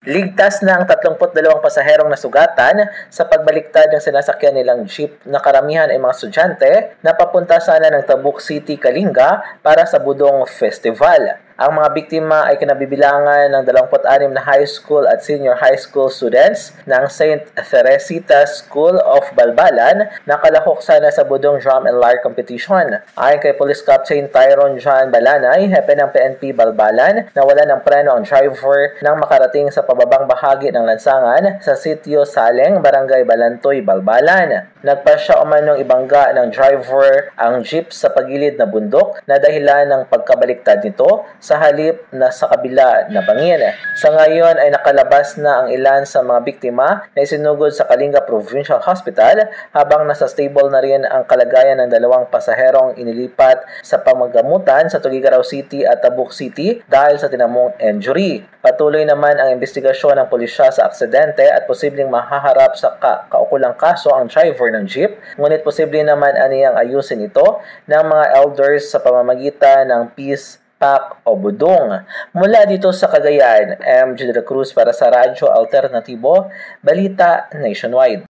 Ligtas na ang 32 pasaherong nasugatan sa pagbaliktad ng sinasakyan nilang jeep na karamihan ay mga estudyante na papunta sana ng Tabuk City, Kalinga para sa Budong Festival. Ang mga biktima ay kinabibilangan ng 26 na high school at senior high school students ng St. Teresita's School of Balbalan na kalahok sana sa Budong Drum and Lyre Competition. Ayon kay Police Captain Tyron John Balanay, hepe ng PNP Balbalan, nawala ng preno ang driver nang makarating sa pababang bahagi ng lansangan sa Sitio Saleng, Barangay Balantoy, Balbalan. Nagpasya umanong ibangga ng driver ang jeep sa pagilid na bundok na dahilan ng pagkabaliktad nito sa halip na sa kabila na bangin. Sa ngayon ay nakalabas na ang ilan sa mga biktima na isinugod sa Kalinga Provincial Hospital habang nasa stable na rin ang kalagayan ng 2 pasaherong inilipat sa pamagamutan sa Tuguegarao City at Tabuk City dahil sa tinamong injury. Patuloy naman ang investigasyon ng pulisya sa aksidente at posibleng mahaharap sa kaukulang kaso ang driver ng jeep, ngunit posible naman aniyang ayusin ito ng mga elders sa pamamagitan ng peace pact o budong. Mula dito sa Cagayan, MJ de la Cruz para sa Radyo Alternatibo, Balita Nationwide.